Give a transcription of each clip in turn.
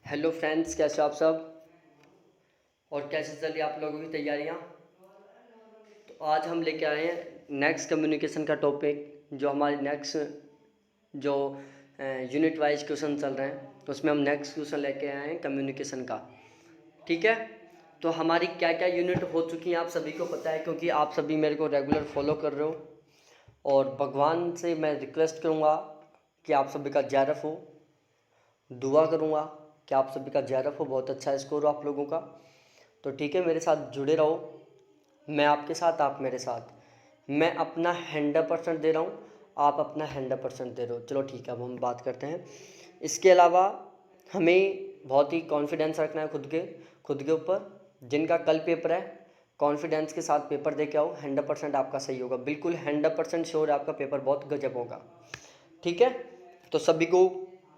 Hello friends, कैसे हो आप सब और कैसे चल रही है आप लोगों की तैयारियां। तो आज हम लेके आए हैं नेक्स्ट कम्युनिकेशन का टॉपिक। जो हमारे नेक्स्ट जो यूनिट वाइज क्वेश्चन चल रहे हैं उसमें हम नेक्स्ट क्वेश्चन लेके आए हैं कम्युनिकेशन का। ठीक है, तो हमारी क्या क्या यूनिट हो चुकी हैं आप सभी को पता है, क्योंकि आप सभी मेरे को रेगुलर फॉलो कर रहे हो। और भगवान से मैं रिक्वेस्ट करूँगा कि आप सभी का JRF हो, दुआ करूँगा कि आप सभी का JRF हो, बहुत अच्छा स्कोर हो आप लोगों का। तो ठीक है, मेरे साथ जुड़े रहो, मैं आपके साथ, आप मेरे साथ। मैं अपना 100% दे रहा हूँ, आप अपना 100% दे रहे हो। चलो ठीक है, अब हम बात करते हैं। इसके अलावा हमें बहुत ही कॉन्फिडेंस रखना है खुद के ऊपर। जिनका कल पेपर है, कॉन्फिडेंस के साथ पेपर दे के आओ, 100% आपका सही होगा। बिल्कुल 100% श्योर आपका पेपर बहुत गजब होगा। ठीक है, तो सभी को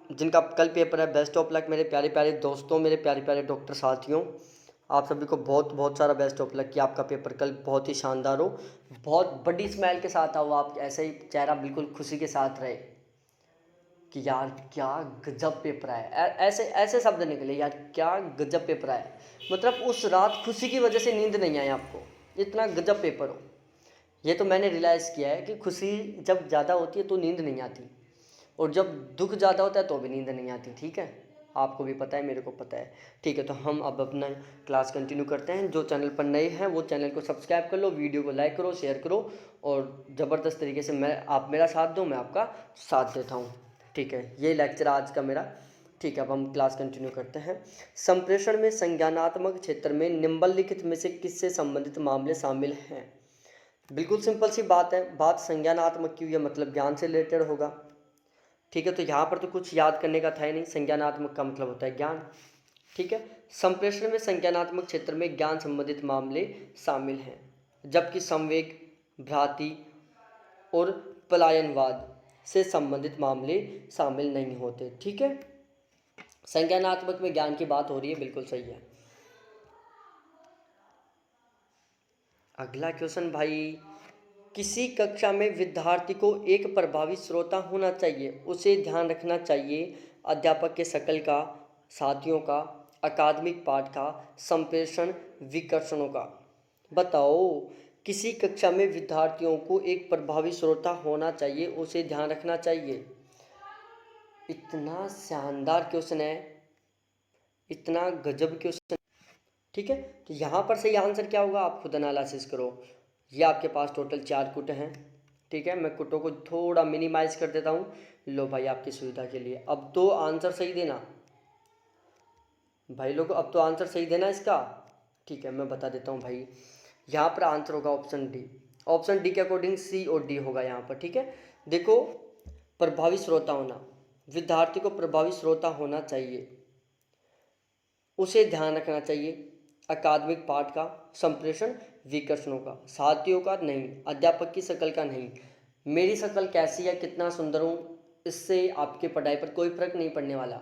जिनका कल पेपर है बेस्ट ऑफ लक मेरे प्यारे प्यारे दोस्तों, मेरे प्यारे प्यारे डॉक्टर साथियों। आप सभी को बहुत बहुत सारा बेस्ट ऑफ लक कि आपका पेपर कल बहुत ही शानदार हो, बहुत बड़ी स्माइल के साथ आओ। आप ऐसे ही चेहरा बिल्कुल खुशी के साथ रहे कि यार क्या गजब पेपर है। ऐसे ऐसे शब्द निकले, यार क्या गजब पेपर है। मतलब उस रात खुशी की वजह से नींद नहीं आई आपको, इतना गजब पेपर हो। ये तो मैंने रियलाइज़ किया है कि खुशी जब ज़्यादा होती है तो नींद नहीं आती, और जब दुख ज़्यादा होता है तो भी नींद नहीं आती। ठीक है, आपको भी पता है, मेरे को पता है। ठीक है, तो हम अब अपना क्लास कंटिन्यू करते हैं। जो चैनल पर नए हैं वो चैनल को सब्सक्राइब कर लो, वीडियो को लाइक करो, शेयर करो, और ज़बरदस्त तरीके से आप मेरा साथ दो, मैं आपका साथ देता हूँ। ठीक है, ये लेक्चर आज का मेरा। ठीक है, अब हम क्लास कंटिन्यू करते हैं। संप्रेषण में संज्ञानात्मक क्षेत्र में निम्नलिखित में से किससे संबंधित मामले शामिल हैं। बिल्कुल सिंपल सी बात है, बात संज्ञानात्मक की हुई है मतलब ज्ञान से रिलेटेड होगा। ठीक है, तो यहाँ पर तो कुछ याद करने का था ही नहीं, संज्ञानात्मक का मतलब होता है ज्ञान। ठीक है, संप्रेषण में संज्ञानात्मक क्षेत्र में ज्ञान संबंधित मामले शामिल हैं, जबकि संवेग, भ्रांति और पलायनवाद से संबंधित मामले शामिल नहीं होते। ठीक है, संज्ञानात्मक में ज्ञान की बात हो रही है, बिल्कुल सही है। अगला क्वेश्चन भाई, किसी कक्षा में विद्यार्थी को एक प्रभावी श्रोता होना चाहिए, उसे ध्यान रखना चाहिए अध्यापक के शकल का, साथियों का, अकादमिक पाठ का, संप्रेषण विकर्षणों का। बताओ, किसी कक्षा में विद्यार्थियों को एक प्रभावी श्रोता होना चाहिए, उसे ध्यान रखना चाहिए। इतना शानदार क्वेश्चन है, इतना गजब क्वेश्चन। ठीक है, तो यहाँ पर सही आंसर क्या होगा आप खुद एनालिसिस करो। ये आपके पास टोटल 4 कुट हैं। ठीक है, मैं कुटों को थोड़ा मिनिमाइज कर देता हूँ, लो भाई आपकी सुविधा के लिए। अब तो आंसर सही देना भाई लोग, अब तो आंसर सही देना इसका। ठीक है, मैं बता देता हूँ भाई। यहाँ पर आंसर होगा ऑप्शन डी। ऑप्शन डी के अकॉर्डिंग सी और डी होगा यहाँ पर। ठीक है, देखो, प्रभावी श्रोता होना, विद्यार्थी को प्रभावी श्रोता होना चाहिए, उसे ध्यान रखना चाहिए अकादमिक पाठ का, संप्रेषण विकर्षणों का, साथियों का नहीं, अध्यापक की शक्ल का नहीं। मेरी शक्ल कैसी है, कितना सुंदर हूँ, इससे आपके पढ़ाई पर कोई फर्क नहीं पड़ने वाला।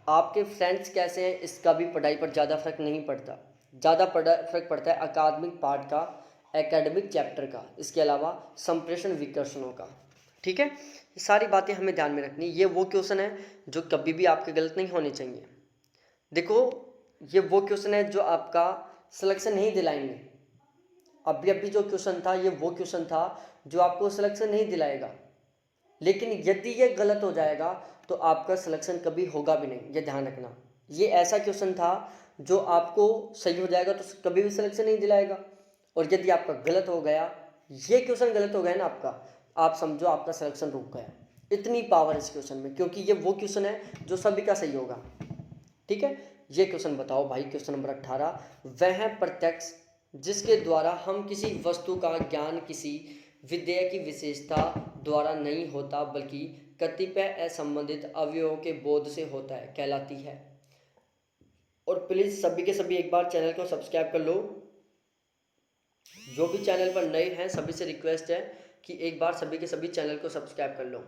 आपके फ्रेंड्स कैसे हैं इसका भी पढ़ाई पर ज़्यादा फर्क नहीं पड़ता। ज़्यादा फर्क पड़ता है अकादमिक पार्ट का, एकेडमिक चैप्टर का, इसके अलावा संप्रेषण विकर्षणों का। ठीक है, ये सारी बातें हमें ध्यान में रखनी। ये वो क्वेश्चन है जो कभी भी आपके गलत नहीं होने चाहिए। देखो, ये वो क्वेश्चन है जो आपका सिलेक्शन नहीं दिलाएंगे। अभी अभी जो क्वेश्चन था ये वो क्वेश्चन था जो आपको सिलेक्शन नहीं दिलाएगा, लेकिन यदि ये गलत हो जाएगा तो आपका सिलेक्शन कभी होगा भी नहीं, ये ध्यान रखना। ये ऐसा क्वेश्चन था जो आपको सही हो जाएगा तो कभी भी सिलेक्शन नहीं दिलाएगा, और यदि आपका गलत हो गया, ये क्वेश्चन गलत हो गया ना आपका, आप समझो आपका सिलेक्शन रुक गया। इतनी पावर इस क्वेश्चन में, क्योंकि ये वो क्वेश्चन है जो सभी का सही होगा। ठीक है, ये क्वेश्चन बताओ भाई, क्वेश्चन नंबर 18, वह प्रत्यक्ष जिसके द्वारा हम किसी वस्तु का ज्ञान किसी विधेय की विशेषता द्वारा नहीं होता बल्कि कतिपय असंबंधित अवयवों के बोध से होता है कहलाती है। और प्लीज़ सभी के सभी एक बार चैनल को सब्सक्राइब कर लो। जो भी चैनल पर नए हैं सभी से रिक्वेस्ट है कि एक बार सभी के सभी चैनल को सब्सक्राइब कर लो।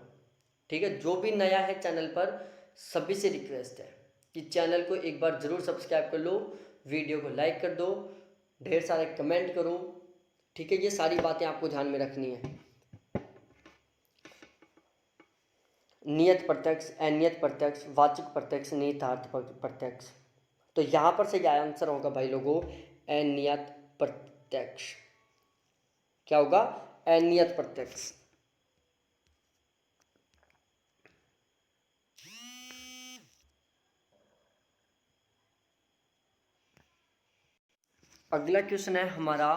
ठीक है, जो भी नया है चैनल पर सभी से रिक्वेस्ट है कि चैनल को एक बार ज़रूर सब्सक्राइब कर लो, वीडियो को लाइक कर दो, ढेर सारे कमेंट करो। ठीक है, ये सारी बातें आपको ध्यान में रखनी है। नियत प्रत्यक्ष, अनियत प्रत्यक्ष, वाचिक प्रत्यक्ष, निहितार्थ प्रत्यक्ष। तो यहाँ पर से क्या आंसर होगा भाई लोगों, अनियत प्रत्यक्ष। क्या होगा, अनियत प्रत्यक्ष। अगला क्वेश्चन है हमारा,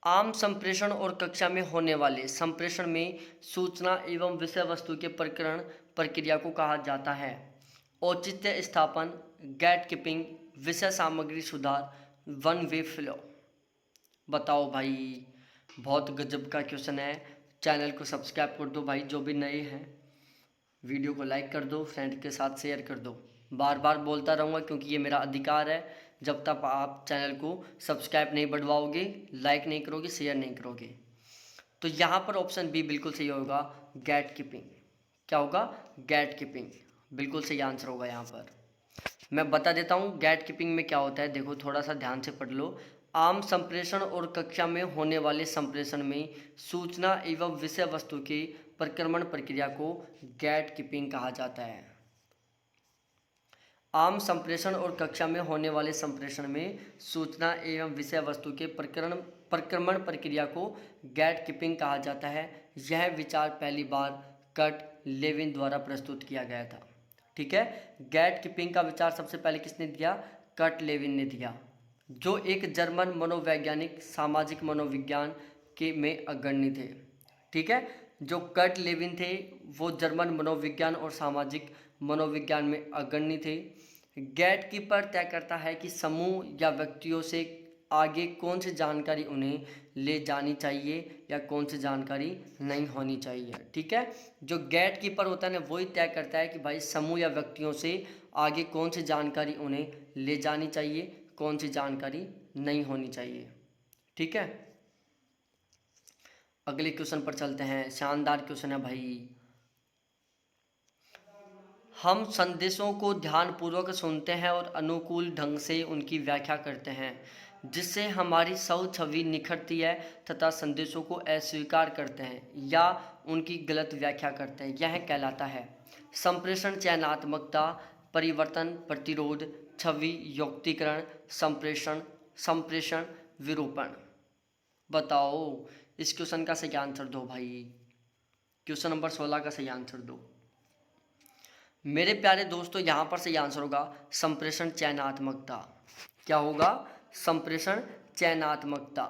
आम संप्रेषण और कक्षा में होने वाले संप्रेषण में सूचना एवं विषय वस्तु के प्रकरण प्रक्रिया को कहा जाता है। औचित्य स्थापन, गेट कीपिंग, विषय सामग्री सुधार, वन वे फ्लो। बताओ भाई, बहुत गजब का क्वेश्चन है। चैनल को सब्सक्राइब कर दो भाई, जो भी नए हैं। वीडियो को लाइक कर दो, फ्रेंड के साथ शेयर कर दो। बार बार बोलता रहूँगा क्योंकि ये मेरा अधिकार है। जब तक आप चैनल को सब्सक्राइब नहीं बढ़वाओगे, लाइक नहीं करोगे, शेयर नहीं करोगे। तो यहाँ पर ऑप्शन बी बिल्कुल सही होगा, गेट कीपिंग। क्या होगा, गेट कीपिंग, बिल्कुल सही आंसर होगा यहाँ पर। मैं बता देता हूँ गेट कीपिंग में क्या होता है। देखो थोड़ा सा ध्यान से पढ़ लो। आम संप्रेषण और कक्षा में होने वाले संप्रेषण में सूचना एवं विषय वस्तु के प्रक्रमण प्रक्रिया को गेट कीपिंग कहा जाता है। आम संप्रेषण और कक्षा में होने वाले संप्रेषण में सूचना एवं विषय वस्तु के प्रक्रमण प्रक्रिया को गेट कीपिंग कहा जाता है। यह विचार पहली बार कट लेविन द्वारा प्रस्तुत किया गया था। ठीक है, गेट कीपिंग का विचार सबसे पहले किसने दिया, कट लेविन ने दिया, जो एक जर्मन मनोवैज्ञानिक सामाजिक मनोविज्ञान के में अग्रणी थे। ठीक है, जो कट लेविन थे वो जर्मन मनोविज्ञान और सामाजिक मनोविज्ञान में अग्रणी थे। गेट कीपर तय करता है कि समूह या व्यक्तियों से आगे कौन सी जानकारी उन्हें ले जानी चाहिए या कौन सी जानकारी नहीं होनी चाहिए। ठीक है, जो गेट कीपर होता है ना, वही तय करता है कि भाई समूह या व्यक्तियों से आगे कौन सी जानकारी उन्हें ले जानी चाहिए, कौन सी जानकारी नहीं होनी चाहिए। ठीक है, अगले क्वेश्चन पर चलते हैं। शानदार क्वेश्चन है भाई। हम संदेशों को ध्यानपूर्वक सुनते हैं और अनुकूल ढंग से उनकी व्याख्या करते हैं, जिससे हमारी सौ छवि निखरती है तथा संदेशों को अस्वीकार करते हैं या उनकी गलत व्याख्या करते हैं। यह कहलाता है संप्रेषण चयनात्मकता, परिवर्तन प्रतिरोध, छवि युक्तिकरण, संप्रेषण विरूपण। बताओ इस क्वेश्चन का सही आंसर दो भाई। क्वेश्चन नंबर 16 का सही आंसर दो मेरे प्यारे दोस्तों। यहाँ पर सही आंसर होगा संप्रेषण चयनात्मकता। क्या होगा, संप्रेषण चयनात्मकता।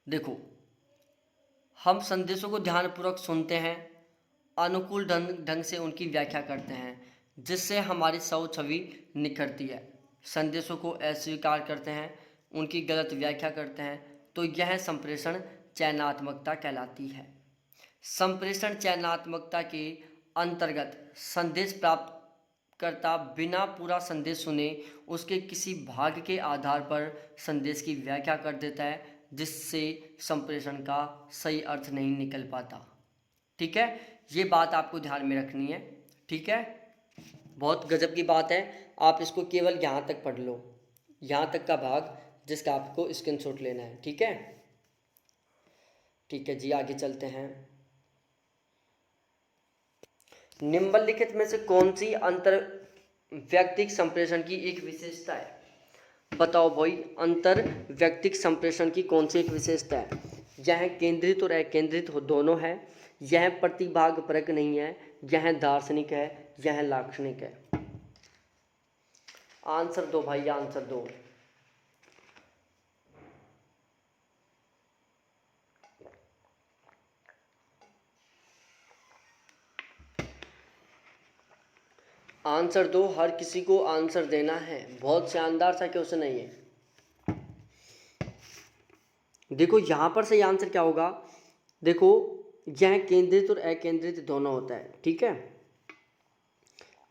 देखो, हम संदेशों को ध्यानपूर्वक सुनते हैं, अनुकूल ढंग से उनकी व्याख्या करते हैं, जिससे हमारी सौ छवि निखरती है, संदेशों को अस्वीकार करते हैं, उनकी गलत व्याख्या करते हैं, तो यह संप्रेषण चयनात्मकता कहलाती है। संप्रेषण चयनात्मकता के अंतर्गत संदेश प्राप्त करता बिना पूरा संदेश सुने उसके किसी भाग के आधार पर संदेश की व्याख्या कर देता है, जिससे संप्रेषण का सही अर्थ नहीं निकल पाता। ठीक है, ये बात आपको ध्यान में रखनी है। ठीक है, बहुत गजब की बात है। आप इसको केवल यहाँ तक पढ़ लो, यहाँ तक का भाग जिसका आपको स्क्रीनशॉट लेना है। ठीक है, ठीक है जी, आगे चलते हैं। निम्नलिखित में से कौन सी अंतर व्यक्तिक संप्रेषण की एक विशेषता है। बताओ भाई, अंतर व्यक्तिक संप्रेषण की कौन सी एक विशेषता है। यह केंद्रित और अकेंद्रित दोनों है, यह प्रतिभाग परक नहीं है, यह दार्शनिक है, यह लाक्षणिक है। आंसर दो भाई, आंसर दो। आंसर दो, हर किसी को आंसर देना है। बहुत शानदार सा क्वेश्चन है ये। देखो यहाँ पर सही आंसर क्या होगा। देखो, यह केंद्रित और अकेंद्रित दोनों होता है। ठीक है,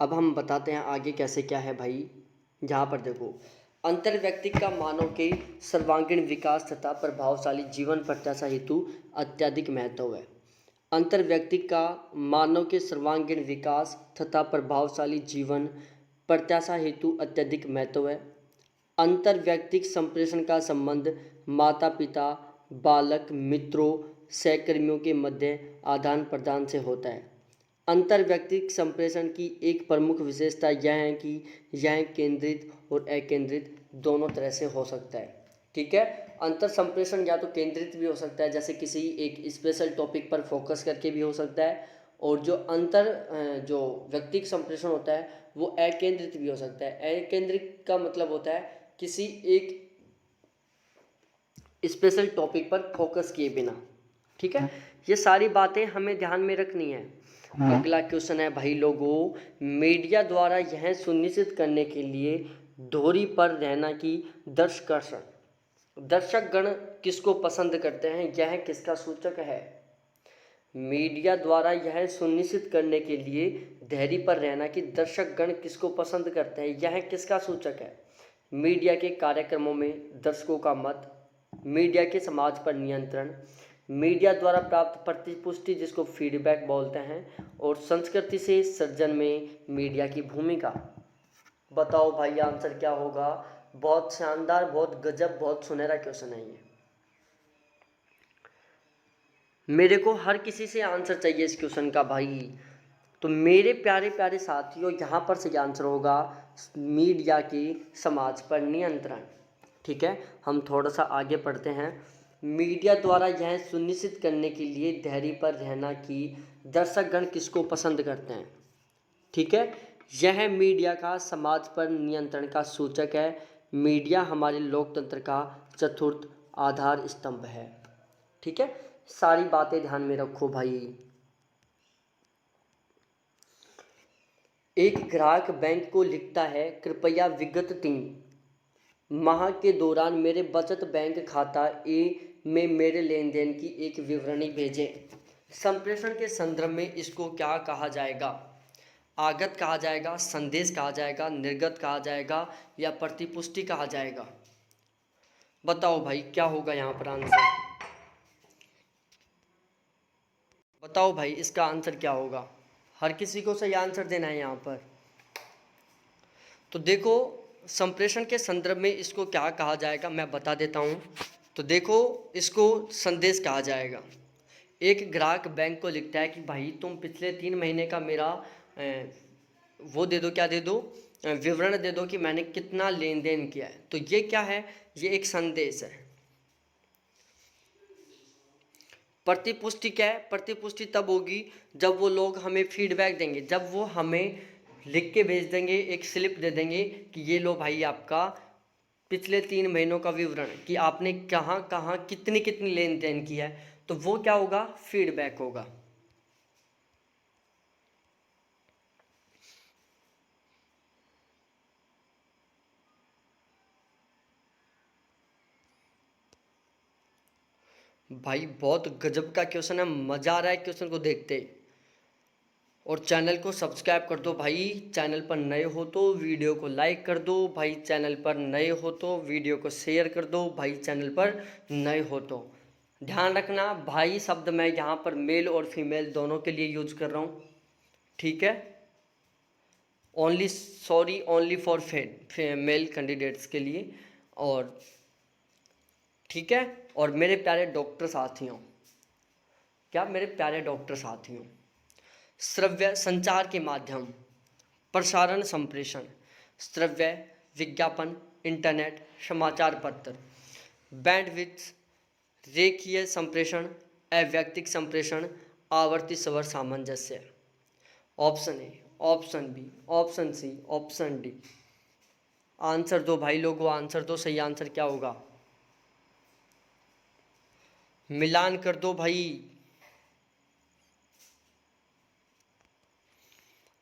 अब हम बताते हैं आगे कैसे क्या है भाई। यहाँ पर देखो, अंतर्व्यक्तिक का मानव के सर्वांगीण विकास तथा प्रभावशाली जीवन प्रत्याशा हेतु अत्यधिक महत्व है। अंतर्व्यक्तिक का मानव के सर्वांगीण विकास तथा प्रभावशाली जीवन प्रत्याशा हेतु अत्यधिक महत्व है। अंतर्व्यक्तिक संप्रेषण का संबंध माता पिता, बालक, मित्रों, सहकर्मियों के मध्य आदान प्रदान से होता है। अंतर व्यक्तिक संप्रेषण की एक प्रमुख विशेषता यह है कि यह केंद्रित और अकेंद्रित दोनों तरह से हो सकता है। ठीक है, अंतर संप्रेषण या तो केंद्रित भी हो सकता है, जैसे किसी एक स्पेशल टॉपिक पर फोकस करके भी हो सकता है, और जो व्यक्तिक संप्रेषण होता है वो अकेंद्रित भी हो सकता है। अकेंद्रित का मतलब होता है किसी एक स्पेशल टॉपिक पर फोकस किए बिना। ठीक है, ये सारी बातें हमें ध्यान में रखनी है। अगला क्वेश्चन है भाई लोगों, मीडिया द्वारा यह सुनिश्चित करने के लिए धोरी पर रहना कि दर्शकगण किसको पसंद करते हैं, यह किसका सूचक है। मीडिया द्वारा यह सुनिश्चित करने के लिए धैर्य पर रहना कि दर्शकगण किसको पसंद करते हैं, यह किसका सूचक है। मीडिया के कार्यक्रमों में दर्शकों का मत, मीडिया के समाज पर नियंत्रण, मीडिया द्वारा प्राप्त प्रतिपुष्टि जिसको फीडबैक बोलते हैं, और संस्कृति से सृजन में मीडिया की भूमिका। बताओ भाई आंसर क्या होगा। बहुत शानदार, बहुत गजब, बहुत सुनहरा क्वेश्चन है ये। मेरे को हर किसी से आंसर चाहिए इस क्वेश्चन का भाई। तो मेरे प्यारे प्यारे साथियों, यहाँ पर सही आंसर होगा मीडिया की समाज पर नियंत्रण। ठीक है, हम थोड़ा सा आगे पढ़ते हैं। मीडिया द्वारा यह सुनिश्चित करने के लिए धैर्य पर रहना कि दर्शकगण किसको पसंद करते हैं। ठीक है, यह मीडिया का समाज पर नियंत्रण का सूचक है। मीडिया हमारे लोकतंत्र का चतुर्थ आधार स्तंभ है। ठीक है, सारी बातें ध्यान में रखो भाई। एक ग्राहक बैंक को लिखता है, कृपया विगत 3 माह के दौरान मेरे बचत बैंक खाता ए में मेरे लेन देन की एक विवरणी भेजें। संप्रेषण के संदर्भ में इसको क्या कहा जाएगा। आगत कहा जाएगा, संदेश कहा जाएगा, निर्गत कहा जाएगा, या प्रतिपुष्टि कहा जाएगा। बताओ भाई क्या होगा यहाँ पर आंसर। बताओ भाई इसका आंसर क्या होगा। हर किसी को सही आंसर देना है यहाँ पर। तो देखो, संप्रेषण के संदर्भ में इसको क्या कहा जाएगा मैं बता देता हूँ। तो देखो, इसको संदेश कहा जाएगा। एक ग्राहक बैंक को लिखता है कि भाई तुम पिछले 3 महीने का मेरा वो दे दो, क्या दे दो, विवरण दे दो कि मैंने कितना लेन देन किया है। तो ये क्या है, ये एक संदेश है। प्रतिपुष्टि क्या है, प्रतिपुष्टि तब होगी जब वो लोग हमें फीडबैक देंगे, जब वो हमें लिख के भेज देंगे, एक स्लिप दे देंगे कि ये लो भाई आपका पिछले 3 महीनों का विवरण, कि आपने कहाँ कहाँ कितनी कितनी लेन देन किया है। तो वो क्या होगा, फीडबैक होगा। भाई बहुत गजब का क्वेश्चन है, मज़ा आ रहा है क्वेश्चन को देखते। और चैनल को सब्सक्राइब कर दो भाई। चैनल पर नए हो तो वीडियो को लाइक कर दो भाई। चैनल पर नए हो तो वीडियो को शेयर कर दो भाई। चैनल पर नए हो तो ध्यान रखना भाई, शब्द मैं यहाँ पर मेल और फीमेल दोनों के लिए यूज कर रहा हूँ। ठीक है, ओनली फॉर मेल कैंडिडेट्स के लिए। और ठीक है, और मेरे प्यारे डॉक्टर साथियों, क्या मेरे प्यारे डॉक्टर साथियों, श्रव्य संचार के माध्यम, प्रसारण संप्रेषण, श्रव्य, विज्ञापन, इंटरनेट, समाचार पत्र, बैंडविड्थ, रेखीय संप्रेषण, अवैयक्तिक संप्रेषण, आवर्ती स्वर सामंजस्य। Option A, option B, option C, option D. Answer दो भाई लोगों, आंसर दो। सही आंसर क्या होगा, मिलान कर दो भाई।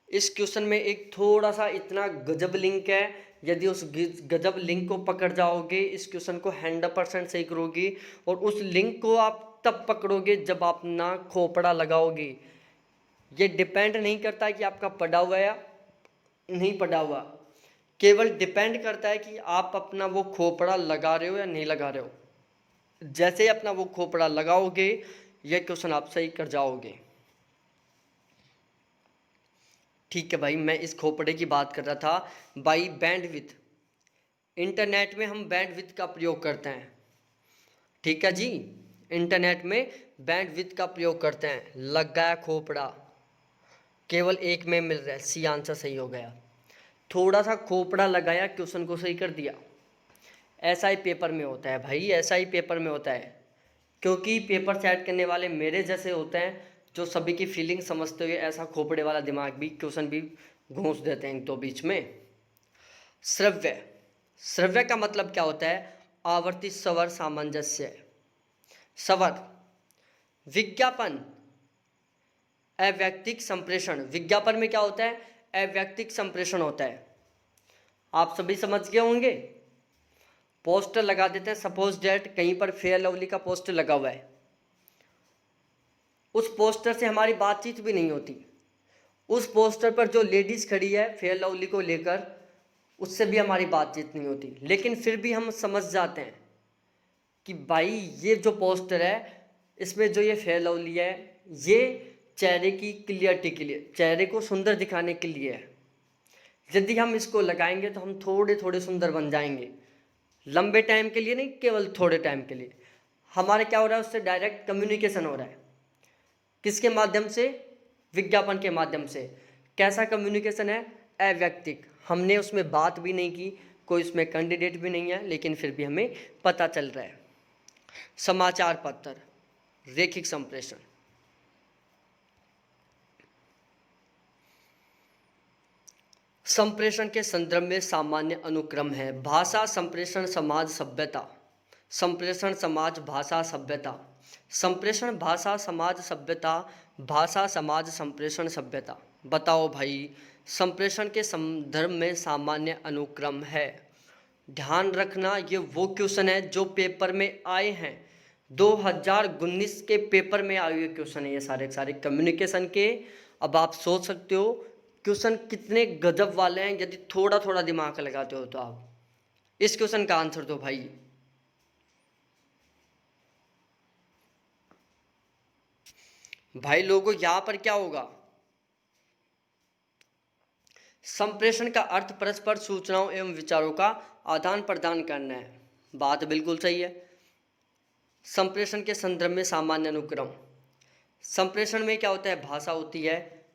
इस क्वेश्चन में एक थोड़ा सा इतना गजब लिंक है, यदि उस गजब लिंक को पकड़ जाओगे, इस क्वेश्चन को 100% सही करोगे। और उस लिंक को आप तब पकड़ोगे जब आप ना खोपड़ा लगाओगे। ये डिपेंड नहीं करता कि आपका पढ़ा हुआ या नहीं पढ़ा हुआ, केवल डिपेंड करता है कि आप अपना वो खोपड़ा लगा रहे हो या नहीं लगा रहे हो। जैसे ही अपना वो खोपड़ा लगाओगे, ये क्वेश्चन आप सही कर जाओगे। ठीक है भाई, मैं इस खोपड़े की बात कर रहा था भाई। बैंडविड्थ, इंटरनेट में हम बैंडविड्थ का प्रयोग करते हैं। ठीक है जी, इंटरनेट में बैंडविड्थ का प्रयोग करते हैं। लग गया खोपड़ा, केवल एक में मिल रहा है, सी आंसर सही हो गया। थोड़ा सा खोपड़ा लगाया, क्वेश्चन को सही कर दिया। ऐसा ही पेपर में होता है भाई, ऐसा ही पेपर में होता है, क्योंकि पेपर सेट करने वाले मेरे जैसे होते हैं जो सभी की फीलिंग समझते हुए ऐसा खोपड़े वाला दिमाग भी क्वेश्चन भी घूंस देते हैं तो बीच में। श्रव्य, श्रव्य का मतलब क्या होता है? आवर्ती स्वर सामंजस्य। स्वर, विज्ञापन, अवैयक्तिक संप्रेषण। विज्ञापन में क्या होता है? अवैयक्तिक संप्रेषण होता है। आप सभी समझ गए होंगे। पोस्टर लगा देते हैं, सपोज डेट कहीं पर फेयर लवली का पोस्टर लगा हुआ है, उस पोस्टर से हमारी बातचीत भी नहीं होती। उस पोस्टर पर जो लेडीज खड़ी है फेयर लवली को लेकर, उससे भी हमारी बातचीत नहीं होती, लेकिन फिर भी हम समझ जाते हैं कि भाई ये जो पोस्टर है इसमें जो ये फेयर लवली है ये चेहरे की क्लियरिटी के लिए, चेहरे को सुंदर दिखाने के लिए है। यदि हम इसको लगाएंगे तो हम थोड़े थोड़े सुंदर बन जाएंगे, लंबे टाइम के लिए नहीं, केवल थोड़े टाइम के लिए। हमारे क्या हो रहा है? उससे डायरेक्ट कम्युनिकेशन हो रहा है। किसके माध्यम से? विज्ञापन के माध्यम से। कैसा कम्युनिकेशन है? अवैयक्तिक। हमने उसमें बात भी नहीं की, कोई उसमें कैंडिडेट भी नहीं है, लेकिन फिर भी हमें पता चल रहा है। समाचार पत्र, रैखिक संप्रेषण। संप्रेषण के संदर्भ में सामान्य अनुक्रम है। भाषा, संप्रेषण, समाज, सभ्यता। संप्रेषण, समाज, भाषा, सभ्यता। संप्रेषण, भाषा, समाज, सभ्यता। भाषा, समाज, संप्रेषण, सभ्यता। बताओ भाई, संप्रेषण के संदर्भ में सामान्य अनुक्रम है। ध्यान रखना, ये वो क्वेश्चन है जो पेपर में आए हैं। 2019 के पेपर में आए हुए क्वेश्चन है ये सारे कम्युनिकेशन के। अब आप सोच सकते हो क्वेश्चन कितने गजब वाले हैं, यदि थोड़ा थोड़ा दिमाग लगाते हो तो। आप इस क्वेश्चन का आंसर दो भाई। भाई लोगों, यहां पर क्या होगा? संप्रेषण का अर्थ परस्पर सूचनाओं एवं विचारों का आदान प्रदान करना है। बात बिल्कुल सही है। संप्रेषण के संदर्भ में सामान्य अनुक्रम। संप्रेषण में क्या होता है? भाषा होती है,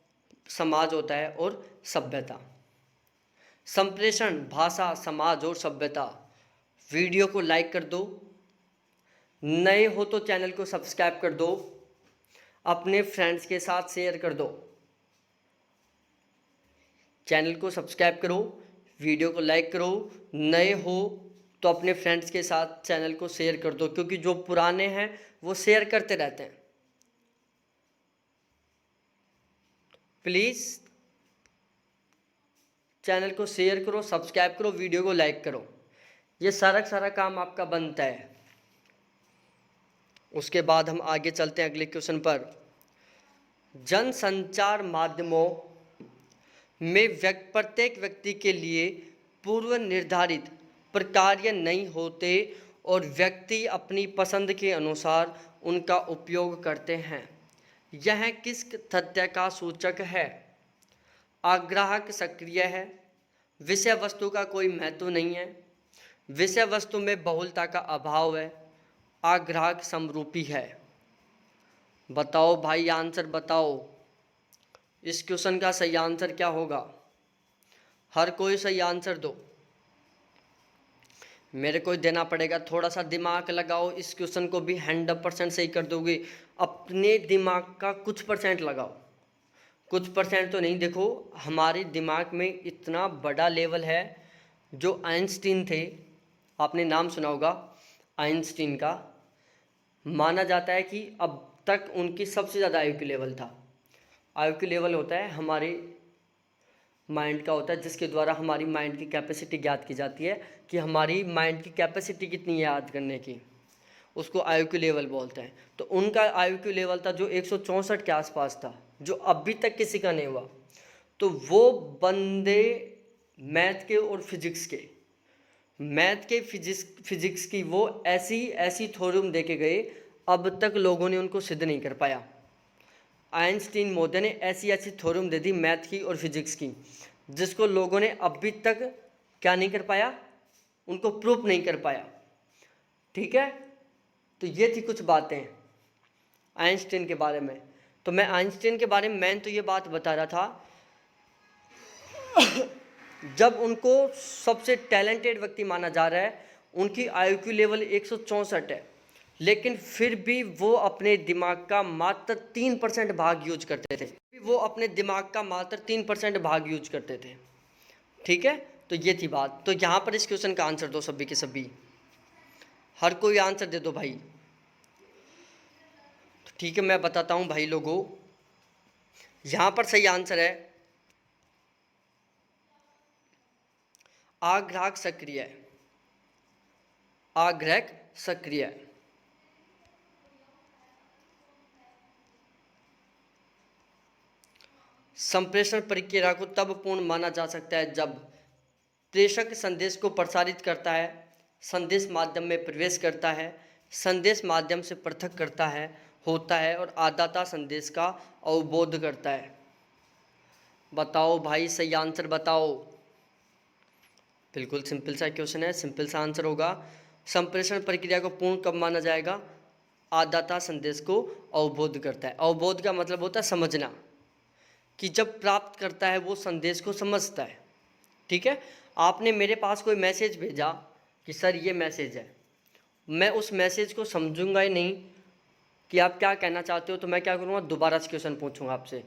समाज होता है और सभ्यता। संप्रेषण, भाषा, समाज और सभ्यता। वीडियो को लाइक कर दो, नए हो तो चैनल को सब्सक्राइब कर दो, अपने फ्रेंड्स के साथ शेयर कर दो। चैनल को सब्सक्राइब करो, वीडियो को लाइक करो, नए हो तो अपने फ्रेंड्स के साथ चैनल को शेयर कर दो, क्योंकि जो पुराने हैं वो शेयर करते रहते हैं। प्लीज़ चैनल को शेयर करो, सब्सक्राइब करो, वीडियो को लाइक करो। ये सारा काम आपका बनता है। उसके बाद हम आगे चलते हैं अगले क्वेश्चन पर। जन संचार माध्यमों में प्रत्येक व्यक्ति के लिए पूर्व निर्धारित प्रकार्य नहीं होते और व्यक्ति अपनी पसंद के अनुसार उनका उपयोग करते हैं। यह किस तथ्य का सूचक है? आग्राहक सक्रिय है, विषय वस्तु का कोई महत्व नहीं है, विषय वस्तु में बहुलता का अभाव है, आग्राहक समरूपी है। बताओ भाई, आंसर बताओ। इस क्वेश्चन का सही आंसर क्या होगा? हर कोई सही आंसर दो, मेरे को देना पड़ेगा। थोड़ा सा दिमाग लगाओ, इस क्वेश्चन को भी 100% सही कर दोगे। अपने दिमाग का कुछ परसेंट लगाओ, कुछ परसेंट तो नहीं। देखो, हमारे दिमाग में इतना बड़ा लेवल है। जो आइंस्टीन थे, आपने नाम सुना होगा आइंस्टीन का। माना जाता है कि अब तक उनकी सबसे ज़्यादा IQ लेवल था। IQ लेवल होता है हमारे माइंड का, होता है जिसके द्वारा हमारी माइंड की कैपेसिटी ज्ञात की जाती है कि हमारी माइंड की कैपेसिटी कितनी है याद करने की, उसको IQ लेवल बोलते हैं। तो उनका IQ लेवल था जो 164 के आसपास था, जो अभी तक किसी का नहीं हुआ। तो वो बंदे मैथ के और फिजिक्स के, मैथ के फिजिक्स की वो ऐसी थ्योरम दे के गए, अब तक लोगों ने उनको सिद्ध नहीं कर पाया। आइंस्टीन महोदय ने ऐसी थ्योरम दे दी मैथ की और फिजिक्स की, जिसको लोगों ने अभी तक क्या नहीं कर पाया, उनको प्रूफ नहीं कर पाया। ठीक है, तो ये थी कुछ बातें। आइंस्टीन के बारे में। तो मैं आइंस्टीन के बारे में मैं तो ये बात बता रहा था, जब उनको सबसे टैलेंटेड व्यक्ति माना जा रहा है, उनकी IQ लेवल 164 है, लेकिन फिर भी वो अपने दिमाग का मात्र 3% भाग यूज करते थे। वो अपने दिमाग का मात्र 3% भाग यूज करते थे। ठीक है, तो ये थी बात। तो यहाँ पर इस क्वेश्चन का आंसर दो सभी के सभी, हर कोई आंसर दे दो भाई। तो ठीक है, मैं बताता हूँ भाई लोगों, यहाँ पर सही आंसर है आग्राहक सक्रिय, आग्राहक सक्रिय। संप्रेषण प्रक्रिया को तब पूर्ण माना जा सकता है जब प्रेषक संदेश को प्रसारित करता है, संदेश माध्यम में प्रवेश करता है, संदेश माध्यम से पृथक करता है होता है और आदाता संदेश का अवबोध करता है। बताओ भाई, सही आंसर बताओ। बिल्कुल सिंपल सा क्वेश्चन है, सिंपल सा आंसर होगा। संप्रेषण प्रक्रिया को पूर्ण कब माना जाएगा? आदाता संदेश को अवबोध करता है। अवबोध का मतलब होता है समझना, कि जब प्राप्त करता है वो संदेश को समझता है। ठीक है, आपने मेरे पास कोई मैसेज भेजा कि सर ये मैसेज है, मैं उस मैसेज को समझूंगा ही नहीं कि आप क्या कहना चाहते हो, तो मैं क्या करूँगा, दोबारा से क्वेश्चन पूछूंगा आपसे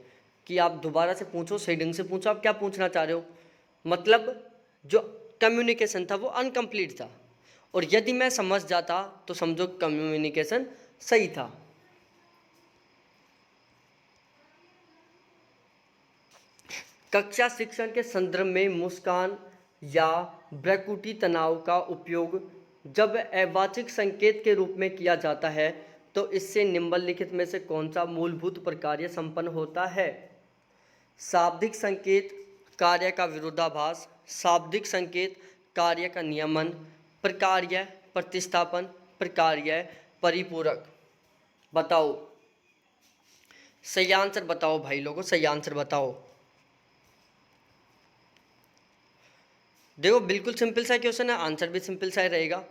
कि आप दोबारा से पूछो, सही ढंग से पूछो, आप क्या पूछना चाह रहे हो। मतलब जो कम्युनिकेशन था वो अनकम्प्लीट था, और यदि मैं समझ जाता तो समझो कम्युनिकेशन सही था। कक्षा शिक्षण के संदर्भ में मुस्कान या भ्रुकुटी तनाव का उपयोग जब अवाचिक संकेत के रूप में किया जाता है तो इससे निम्नलिखित में से कौन सा मूलभूत प्रकार्य संपन्न होता है? शाब्दिक संकेत कार्य का विरोधाभास, शाब्दिक संकेत कार्य का नियमन, प्रकार्य प्रतिस्थापन, प्रकार्य परिपूरक। बताओ, सही आंसर बताओ भाई लोगों, सही आंसर बताओ। देखो बिल्कुल सिंपल सा क्वेश्चन है, आंसर भी सिंपल सा ही रहेगा।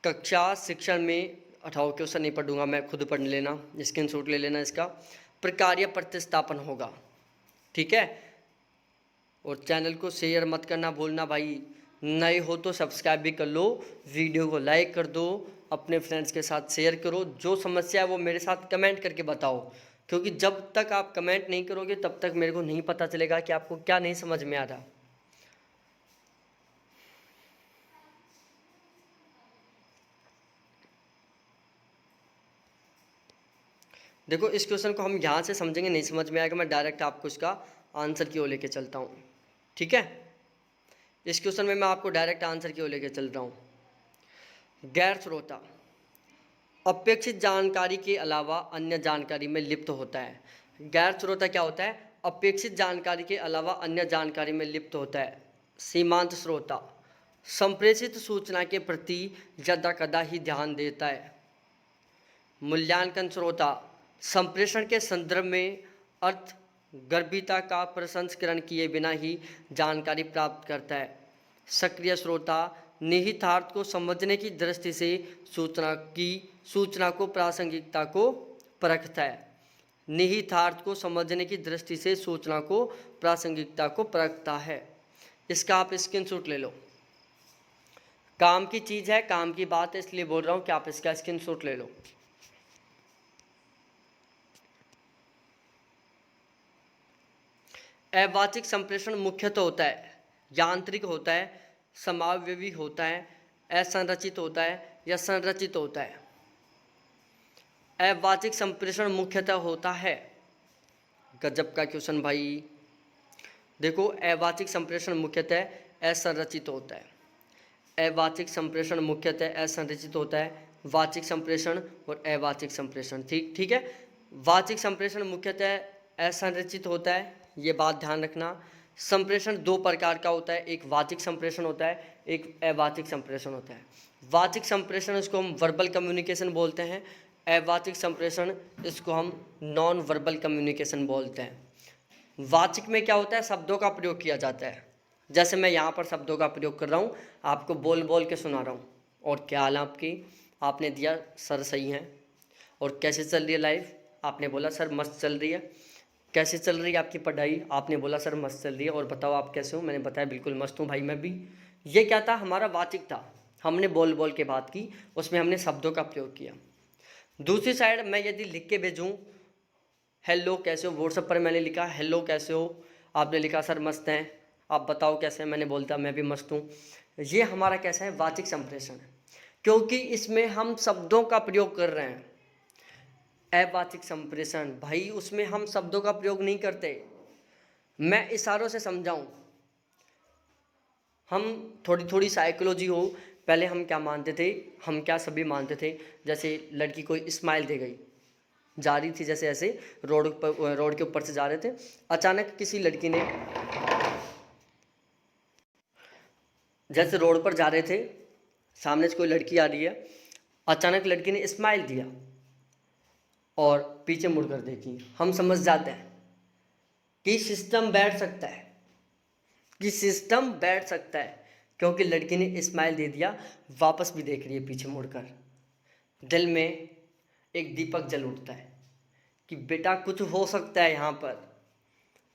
कक्षा शिक्षण में 18 क्वेश्चन नहीं पढ़ूंगा मैं, खुद पढ़ लेना, स्क्रीनशॉट ले लेना इसका। प्रकार्य प्रतिस्थापन होगा। ठीक है, और चैनल को शेयर मत करना भूलना भाई, नए हो तो सब्सक्राइब भी कर लो, वीडियो को लाइक कर दो, अपने फ्रेंड्स के साथ शेयर करो। जो समस्या है वो मेरे साथ कमेंट करके बताओ, क्योंकि जब तक आप कमेंट नहीं करोगे तब तक मेरे को नहीं पता चलेगा कि आपको क्या नहीं समझ में आ रहा। देखो इस क्वेश्चन को हम यहाँ से समझेंगे, नहीं समझ में आएगा, मैं डायरेक्ट आपको इसका आंसर की ओर लेके चलता हूँ। ठीक है, इस क्वेश्चन में मैं आपको डायरेक्ट आंसर की ओर लेके चल रहा हूँ। गैर श्रोता अपेक्षित जानकारी के अलावा अन्य जानकारी में लिप्त होता है। गैर श्रोता क्या होता है? अपेक्षित जानकारी के अलावा अन्य जानकारी में लिप्त होता है। सीमांत श्रोता संप्रेषित सूचना के प्रति यदा कदा ही ध्यान देता है। मूल्यांकन श्रोता संप्रेषण के संदर्भ में अर्थ गर्भिता का प्रसंस्करण किए बिना ही जानकारी प्राप्त करता है। सक्रिय श्रोता निहितार्थ को समझने की दृष्टि से सूचना को प्रासंगिकता को परखता है। निहितार्थ को समझने की दृष्टि से सूचना को प्रासंगिकता को परखता है। इसका आप स्क्रीनशॉट ले लो, काम की चीज़ है, काम की बात है, इसलिए बोल रहा हूँ कि आप इसका स्क्रीनशॉट ले लो। अवाचिक संप्रेषण मुख्यतः होता है यांत्रिक होता है, समावयवी होता है, असंरचित होता है या संरचित होता है। अवाचिक संप्रेषण मुख्यतः होता है। गजब का क्वेश्चन भाई। देखो अवाचिक संप्रेषण मुख्यतः असंरचित होता है। अवाचिक संप्रेषण मुख्यतः असंरचित होता है। वाचिक संप्रेषण और अवाचिक संप्रेषण, ठीक है। वाचिक संप्रेषण मुख्यतः असंरचित होता है, ये बात ध्यान रखना। संप्रेषण दो प्रकार का होता है, एक वाचिक संप्रेषण होता है, एक अवाचिक संप्रेषण होता है। वाचिक संप्रेषण इसको हम वर्बल कम्युनिकेशन बोलते हैं, अवाचिक संप्रेषण इसको हम नॉन वर्बल कम्युनिकेशन बोलते हैं। वाचिक में क्या होता है? शब्दों का प्रयोग किया जाता है, जैसे मैं यहाँ पर शब्दों का प्रयोग कर रहा हूँ, आपको बोल बोल के सुना रहा हूँ। और क्या हाल है आपकी? आपने दिया सर सही है। और कैसे चल रही है लाइफ? आपने बोला सर मस्त चल रही है। कैसे चल रही है आपकी पढ़ाई? आपने बोला सर मस्त चल रही है। और बताओ आप कैसे हो? मैंने बताया बिल्कुल मस्त हूँ भाई मैं भी। ये क्या था? हमारा वाचिक था, हमने बोल बोल के बात की, उसमें हमने शब्दों का प्रयोग किया। दूसरी साइड मैं यदि लिख के भेजूँ हेलो कैसे हो, व्हाट्सएप पर मैंने लिखा हेलो कैसे हो, आपने लिखा सर मस्त हैं, आप बताओ कैसे हैं, मैंने बोलता मैं भी मस्त हूँ। ये हमारा कैसा है? वाचिक संप्रेषण है, क्योंकि इसमें हम शब्दों का प्रयोग कर रहे हैं। अवाचिक संप्रेषण भाई उसमें हम शब्दों का प्रयोग नहीं करते। मैं इशारों से समझाऊं, हम थोड़ी थोड़ी साइकोलॉजी हो। पहले हम क्या मानते थे? हम क्या सभी मानते थे, जैसे लड़की कोई स्माइल दे गई, जा रही थी जैसे ऐसे रोड के ऊपर से जा रहे थे, अचानक किसी लड़की ने, जैसे रोड पर जा रहे थे, सामने से कोई लड़की आ रही है, अचानक लड़की ने स्माइल दिया और पीछे मुड़कर देखी, हम समझ जाते हैं कि सिस्टम बैठ सकता है, कि सिस्टम बैठ सकता है, क्योंकि लड़की ने स्माइल दे दिया, वापस भी देख रही है पीछे मुड़कर। दिल में एक दीपक जल उठता है कि बेटा कुछ हो सकता है यहाँ पर।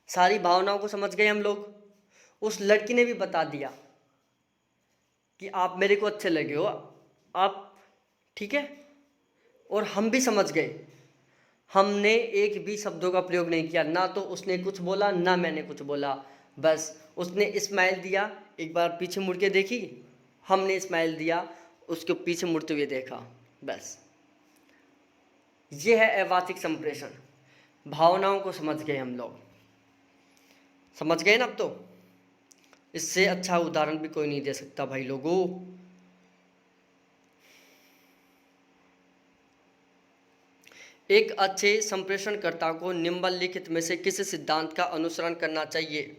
सारी भावनाओं को समझ गए हम लोग। उस लड़की ने भी बता दिया कि आप मेरे को अच्छे लगे हो, आप ठीक है। और हम भी समझ गए, हमने एक भी शब्दों का प्रयोग नहीं किया, ना तो उसने कुछ बोला ना मैंने कुछ बोला, बस उसने स्माइल दिया, एक बार पीछे मुड़ के देखी, हमने स्माइल दिया, उसके पीछे मुड़ते हुए देखा, बस। ये है अवाचिक संप्रेषण। भावनाओं को समझ गए हम लोग, समझ गए ना अब तो? इससे अच्छा उदाहरण भी कोई नहीं दे सकता भाई लोगों। एक अच्छे संप्रेषणकर्ता को निम्नलिखित में से किस सिद्धांत का अनुसरण करना चाहिए?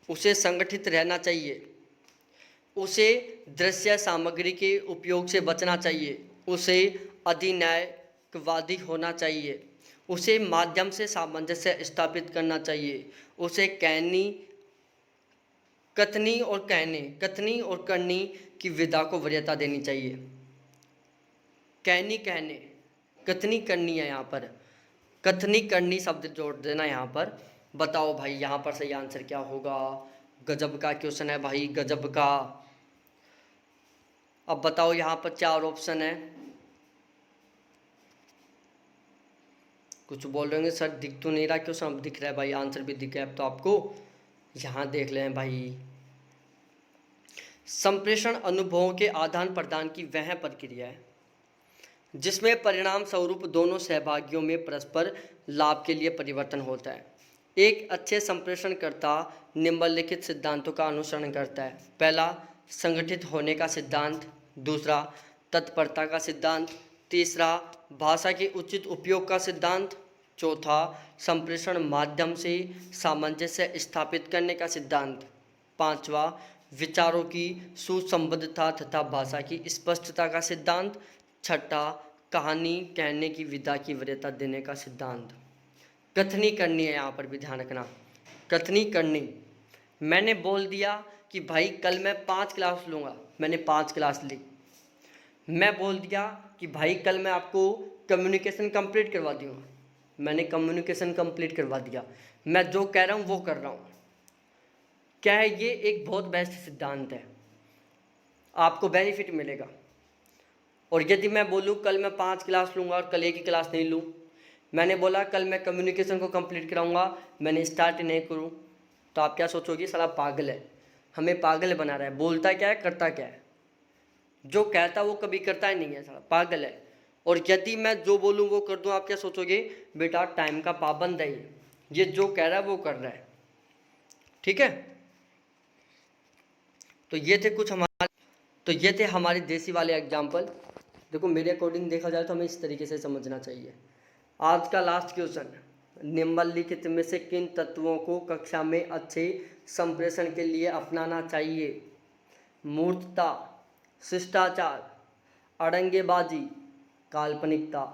उसे संगठित रहना चाहिए, उसे दृश्य सामग्री के उपयोग से बचना चाहिए, उसे अधिनायकवादी होना चाहिए, उसे माध्यम से सामंजस्य स्थापित करना चाहिए, उसे कथनी और करनी की विधा को वरीयता देनी चाहिए। कहने कथनी करनी है, यहाँ पर कथनी करनी शब्द जोड़ देना यहाँ पर। बताओ भाई यहाँ पर सही आंसर क्या होगा? गजब का क्वेश्चन है भाई, गजब का। अब बताओ यहाँ पर 4 ऑप्शन है। कुछ बोल रहे होंगे सर दिख तो नहीं रहा क्वेश्चन, अब दिख रहा है भाई, आंसर भी दिख गया अब तो आपको। यहाँ देख लें भाई, संप्रेषण अनुभवों के आदान प्रदान की वह प्रक्रिया है जिसमें परिणाम स्वरूप दोनों सहभागियों में परस्पर लाभ के लिए परिवर्तन होता है। एक अच्छे संप्रेषणकर्ता निम्नलिखित सिद्धांतों का अनुसरण करता है। पहला, संगठित होने का सिद्धांत। दूसरा, तत्परता का सिद्धांत। तीसरा, भाषा के उचित उपयोग का सिद्धांत। चौथा, संप्रेषण माध्यम से सामंजस्य स्थापित करने का सिद्धांत। पांचवा, विचारों की सुसंबद्धता तथा भाषा की स्पष्टता का सिद्धांत। छठा, कहानी कहने की विधा की वरीयता देने का सिद्धांत। कथनी करनी है, यहाँ पर भी ध्यान रखना, कथनी करनी। मैंने बोल दिया कि भाई कल मैं 5 क्लास लूँगा, मैंने 5 क्लास ली। मैं बोल दिया कि भाई कल मैं आपको कम्युनिकेशन कंप्लीट करवा दूँगा, मैंने कम्युनिकेशन कंप्लीट करवा दिया। मैं जो कह रहा हूँ वो कर रहा हूँ। क्या है? ये एक बहुत बेस्ट सिद्धांत है, आपको बेनिफिट मिलेगा। और यदि मैं बोलूँ कल मैं 5 क्लास लूँगा और कल एक ही क्लास नहीं लूँ, मैंने बोला कल मैं कम्युनिकेशन को कंप्लीट कराऊँगा, मैंने स्टार्ट नहीं करूँ, तो आप क्या सोचोगे? साला पागल है, हमें पागल बना रहा है। बोलता क्या है, करता क्या है? जो कहता वो कभी करता ही नहीं है, साला पागल है। और यदि मैं जो बोलूँ वो कर दूँ, आप क्या सोचोगे? बेटा टाइम का पाबंद है ये जो कह रहा है वो कर रहा है, ठीक है। तो ये थे हमारे देसी वाले एग्जाम्पल। देखो मेरे अकॉर्डिंग देखा जाए तो हमें इस तरीके से समझना चाहिए। आज का लास्ट क्वेश्चन, निम्नलिखित में से किन तत्वों को कक्षा में अच्छे संप्रेषण के लिए अपनाना चाहिए? मूर्खता, शिष्टाचार, अड़ंगेबाजी, काल्पनिकता,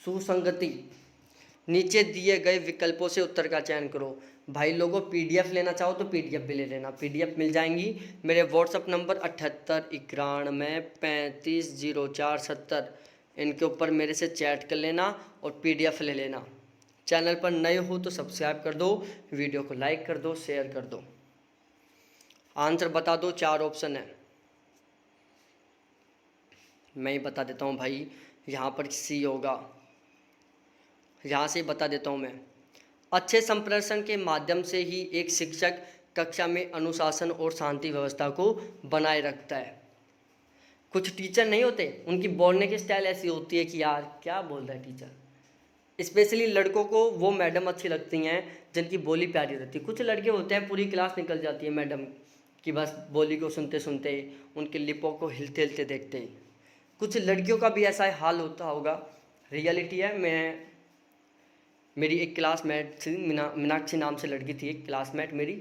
सुसंगति। नीचे दिए गए विकल्पों से उत्तर का चयन करो। भाई लोगों पीडीएफ लेना चाहो तो पीडीएफ भी ले लेना, पीडीएफ मिल जाएंगी मेरे व्हाट्सअप नंबर 78 91 35 04 70। इनके ऊपर मेरे से चैट कर लेना और PDF ले लेना। चैनल पर नए हो तो सब्सक्राइब कर दो, वीडियो को लाइक कर दो, शेयर कर दो। आंसर बता दो, 4 ऑप्शन है। मैं ही बता देता हूँ भाई, यहाँ पर C होगा, यहाँ से बता देता हूँ मैं। अच्छे संप्रेषण के माध्यम से ही एक शिक्षक कक्षा में अनुशासन और शांति व्यवस्था को बनाए रखता है। कुछ टीचर नहीं होते, उनकी बोलने की स्टाइल ऐसी होती है कि यार क्या बोल रहा है टीचर। स्पेशली लड़कों को वो मैडम अच्छी लगती हैं जिनकी बोली प्यारी रहती है। कुछ लड़के होते हैं पूरी क्लास निकल जाती है मैडम की बस बोली को सुनते सुनते, उनके लिपों को हिलते हिलते देखते ही। कुछ लड़कियों का भी ऐसा हाल होता होगा, रियलिटी है। मेरी एक क्लासमेट थी, मीनाक्षी नाम से लड़की थी, एक क्लासमेट मेरी,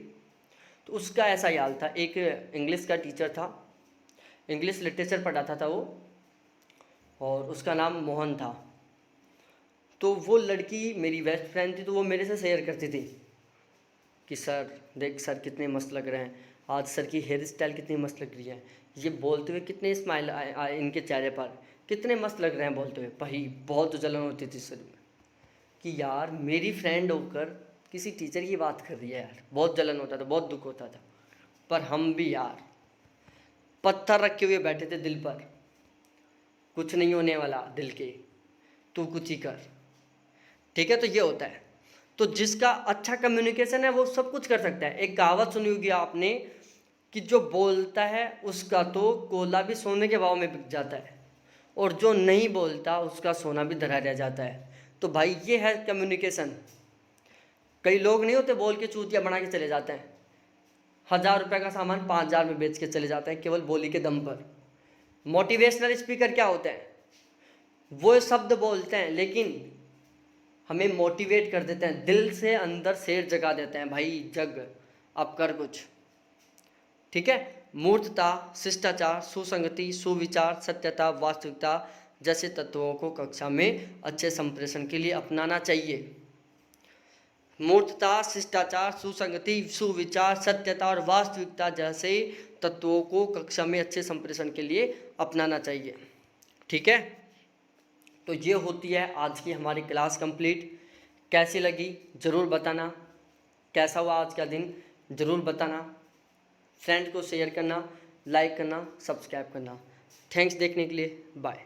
तो उसका ऐसा ही हाल था। एक इंग्लिश का टीचर था, इंग्लिश लिटरेचर पढ़ाता था वो, और उसका नाम मोहन था। तो वो लड़की मेरी बेस्ट फ्रेंड थी, तो वो मेरे से शेयर करती थी कि सर देख सर कितने मस्त लग रहे हैं, आज सर की हेयर स्टाइल कितनी मस्त लग रही है, ये बोलते हुए कितने स्माइल आए इनके चेहरे पर, कितने मस्त लग रहे हैं बोलते हुए। भाई बहुत जलन होती थी सर में कि यार मेरी फ्रेंड होकर किसी टीचर की बात कर रही है यार। बहुत जलन होता था, बहुत दुख होता था। पर हम भी यार पत्थर रखे हुए बैठे थे दिल पर, कुछ नहीं होने वाला दिल के, तू कुछ ही कर। ठीक है, तो ये होता है। तो जिसका अच्छा कम्युनिकेशन है वो सब कुछ कर सकता है। एक कहावत सुनी होगी आपने कि जो बोलता है उसका तो कोला भी सोने के भाव में बिक जाता है, और जो नहीं बोलता उसका सोना भी धरा रह जाता है। तो भाई ये है कम्युनिकेशन। कई लोग नहीं होते बोल के चूतिया बना के चले जाते हैं, 1000 रुपये का सामान 5000 में बेच के चले जाते हैं केवल बोली के दम पर। मोटिवेशनल स्पीकर क्या होते हैं, वो शब्द बोलते हैं लेकिन हमें मोटिवेट कर देते हैं, दिल से अंदर शेर जगा देते हैं, भाई जग अब कर कुछ। ठीक है, मूर्तता, शिष्टाचार, सुसंगति, सुविचार, सत्यता, वास्तविकता जैसे तत्वों को कक्षा में अच्छे संप्रेषण के लिए अपनाना चाहिए। मूर्तता, शिष्टाचार, सुसंगति, सुविचार, सत्यता और वास्तविकता जैसे तत्वों को कक्षा में अच्छे संप्रेषण के लिए अपनाना चाहिए। ठीक है, तो ये होती है आज की हमारी क्लास कंप्लीट। कैसी लगी ज़रूर बताना, कैसा हुआ आज का दिन ज़रूर बताना। फ्रेंड को शेयर करना, लाइक करना, सब्सक्राइब करना। थैंक्स देखने के लिए, बाय।